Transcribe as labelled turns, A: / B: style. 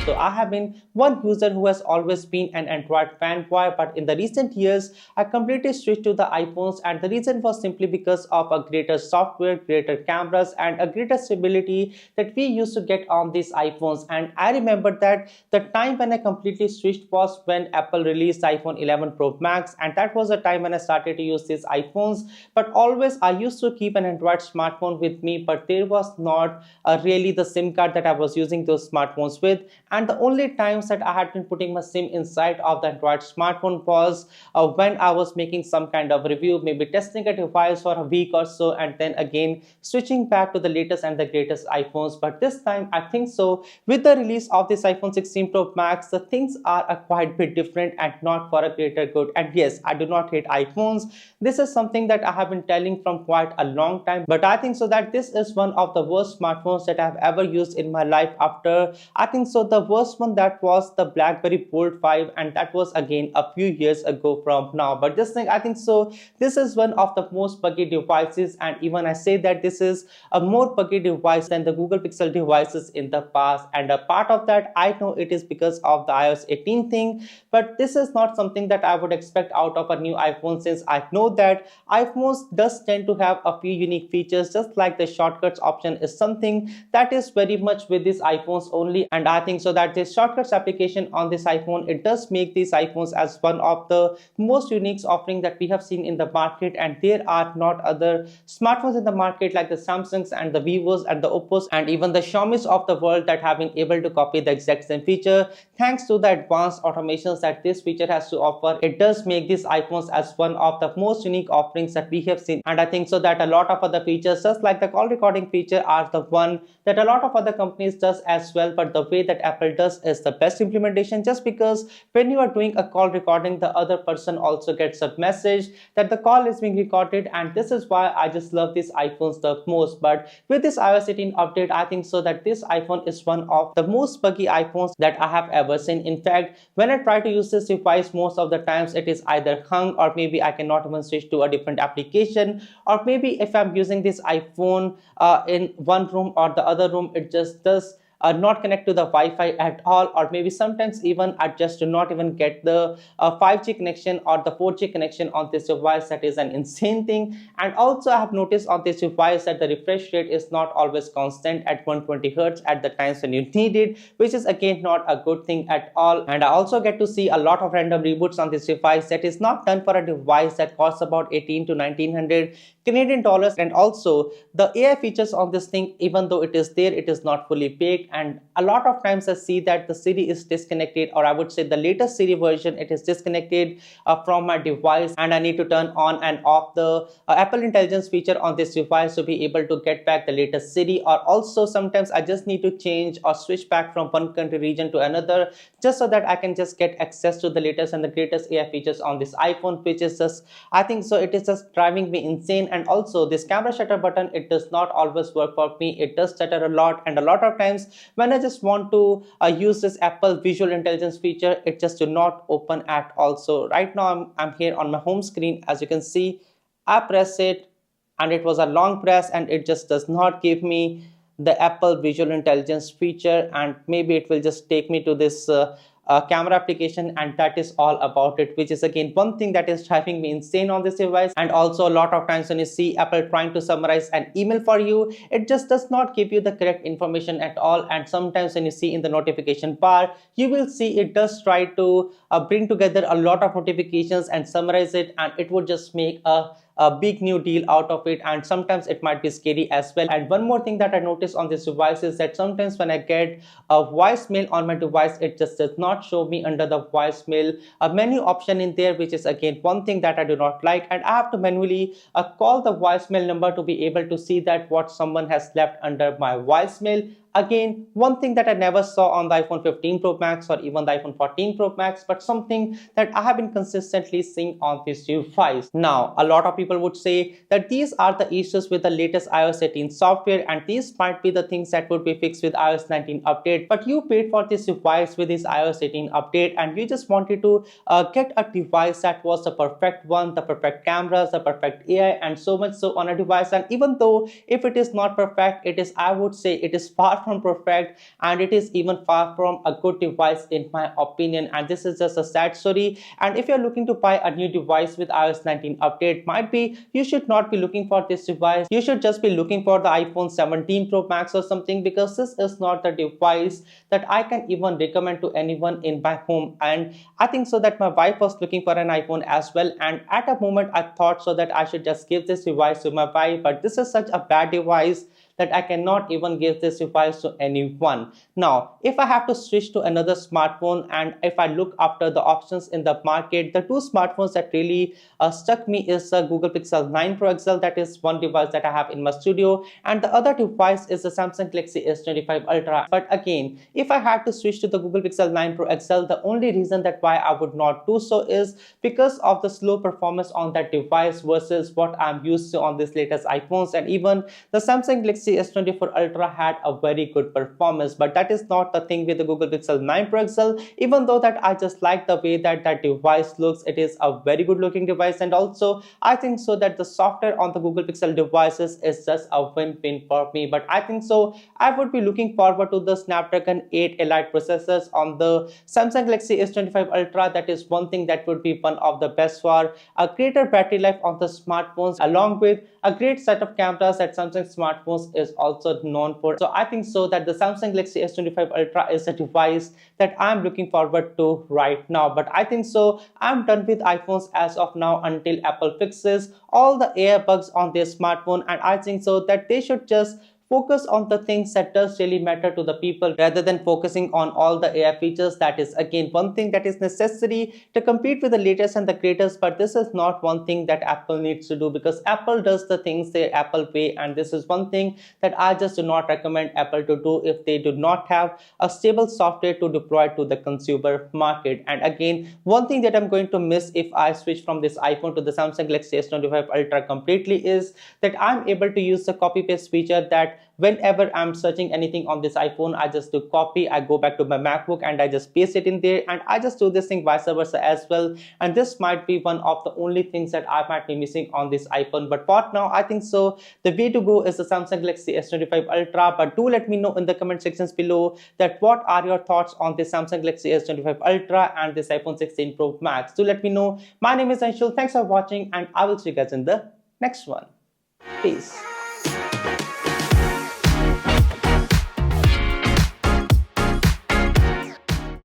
A: So I have been one user who has always been an Android fanboy, but in the recent years, I completely switched to the iPhones, and the reason was simply because of a greater software, greater cameras, and a greater stability that we used to get on these iPhones. And I remember that the time when I completely switched was when Apple released iPhone 11 Pro Max, and that was the time when I started to use these iPhones. But always I used to keep an Android smartphone with me, but there was not really the SIM card that I was using those smartphones with. And the only times that I had been putting my SIM inside of the Android smartphone was when I was making some kind of review, maybe testing a device for a week or so, and then again switching back to the latest and the greatest iPhones. But this time, I think so, with the release of this iPhone 16 Pro Max, the things are a quite bit different and not for a greater good. And yes, I do not hate iPhones. This is something that I have been telling from quite a long time, but I think so that this is one of the worst smartphones that I have ever used in my life. After, I think so, the worst one, that was the BlackBerry Bold 5, and that was again a few years ago from now. But this thing, I think so, this is one of the most buggy devices, and even I say that this is a more buggy device than the Google Pixel devices in the past. And a part of that, I know it is because of the iOS 18 thing, but this is not something that I would expect out of a new iPhone, since I know that iPhones does tend to have a few unique features, just like the shortcuts option is something that is very much with these iPhones only. And I think so that this shortcuts application on this iPhone, it does make these iPhones as one of the most unique offering that we have seen in the market. And there are not other smartphones in the market like the Samsungs and the Vivos and the Oppos and even the Xiaomis of the world that have been able to copy the exact same feature. Thanks to the advanced automations that this feature has to offer, it does make these iPhones as one of the most unique offerings that we have seen. And I think so that a lot of other features, just like the call recording feature, are the one that a lot of other companies does as well. But the way that Apple does is the best implementation, just because when you are doing a call recording, the other person also gets a message that the call is being recorded. And this is why I just love these iPhones the most. But with this iOS 18 update, I think so that this iPhone is one of the most buggy iPhones that I have ever seen. In fact, when I try to use this device, most of the times it is either hung, or maybe I cannot even switch to a different application, or maybe if I'm using this iPhone in one room or the other room, it just does not connect to the Wi-Fi at all. Or maybe sometimes even I just do not even get the 5G connection or the 4G connection on this device. That is an insane thing. And also I have noticed on this device that the refresh rate is not always constant at 120 Hz at the times when you need it, which is again not a good thing at all. And I also get to see a lot of random reboots on this device that is not done for a device that costs about 18 to 1900 Canadian dollars. And also the AI features on this thing, even though it is there, it is not fully baked. And a lot of times I see that the Siri is disconnected, or I would say the latest Siri version, it is disconnected from my device, and I need to turn on and off the Apple Intelligence feature on this device to be able to get back the latest Siri. Or also sometimes I just need to change or switch back from one country region to another, just so that I can just get access to the latest and the greatest AI features on this iPhone, which is just, I think so, it is just driving me insane. And also this camera shutter button, it does not always work for me. It does stutter a lot, and a lot of times when I just want to use this Apple Visual Intelligence feature, it just do not open at all. So right now I'm here on my home screen. As you can see, I press it, and it was a long press, and it just does not give me the Apple Visual Intelligence feature. And maybe it will just take me to this camera application, and that is all about it, which is again one thing that is driving me insane on this device. And also a lot of times when you see Apple trying to summarize an email for you, it just does not give you the correct information at all. And sometimes when you see in the notification bar, you will see it does try to bring together a lot of notifications and summarize it, and it would just make a big new deal out of it. And sometimes it might be scary as well. And one more thing that I noticed on this device is that sometimes when I get a voicemail on my device, it just does not show me under the voicemail a menu option in there, which is again one thing that I do not like. And I have to manually call the voicemail number to be able to see that what someone has left under my voicemail. Again, one thing that I never saw on the iPhone 15 Pro Max or even the iPhone 14 Pro Max, but something that I have been consistently seeing on this device. Now, a lot of people would say that these are the issues with the latest iOS 18 software, and these might be the things that would be fixed with iOS 19 update. But you paid for this device with this iOS 18 update, and you just wanted to get a device that was the perfect one, the perfect cameras, the perfect AI, and so much so on a device. And even though if it is not perfect, it is, I would say, it is far from perfect, and it is even far from a good device in my opinion, and this is just a sad story. And if you're looking to buy a new device with iOS 19 update, might be you should not be looking for this device. You should just be looking for the iPhone 17 Pro Max or something, because this is not the device that I can even recommend to anyone in my home. And I think so that my wife was looking for an iPhone as well, and at a moment I thought so that I should just give this device to my wife, but this is such a bad device that I cannot even give this device to anyone. Now, if I have to switch to another smartphone, and if I look after the options in the market, the two smartphones that really struck me is the Google Pixel 9 Pro XL. That is one device that I have in my studio, and the other device is the Samsung Galaxy S25 Ultra. But again, if I had to switch to the Google Pixel 9 Pro XL, the only reason that why I would not do so is because of the slow performance on that device versus what I'm used to on this latest iPhones. And even the Samsung Galaxy S24 Ultra had a very good performance, but that is not the thing with the Google Pixel 9 Pro XL. Even though that I just like the way that that device looks, it is a very good looking device, and also I think so that the software on the Google Pixel devices is just a win-win for me. But I think so I would be looking forward to the Snapdragon 8 Elite processors on the Samsung Galaxy S25 Ultra. That is one thing that would be one of the best for a greater battery life on the smartphones, along with a great set of cameras that Samsung smartphones is also known for. So I think so that the Samsung Galaxy S25 Ultra is a device that I'm looking forward to right now. But I think so I'm done with iPhones as of now until Apple fixes all the AI bugs on their smartphone, and I think so that they should just focus on the things that does really matter to the people rather than focusing on all the AI features. That is again one thing that is necessary to compete with the latest and the greatest, but this is not one thing that Apple needs to do, because Apple does the things the Apple way, and this is one thing that I just do not recommend Apple to do if they do not have a stable software to deploy to the consumer market. And again, one thing that I'm going to miss if I switch from this iPhone to the Samsung Galaxy S25 Ultra completely is that I'm able to use the copy paste feature, that whenever I'm searching anything on this iPhone, I just do copy, I go back to my MacBook and I just paste it in there, and I just do this thing vice versa as well. And this might be one of the only things that I might be missing on this iPhone. But for now, I think so the way to go is the Samsung Galaxy S25 Ultra. But do let me know in the comment sections below that what are your thoughts on this Samsung Galaxy S25 Ultra and this iPhone 16 Pro Max. Do let me know. My name is Anshul. Thanks for watching, and I will see you guys in the next one. Peace.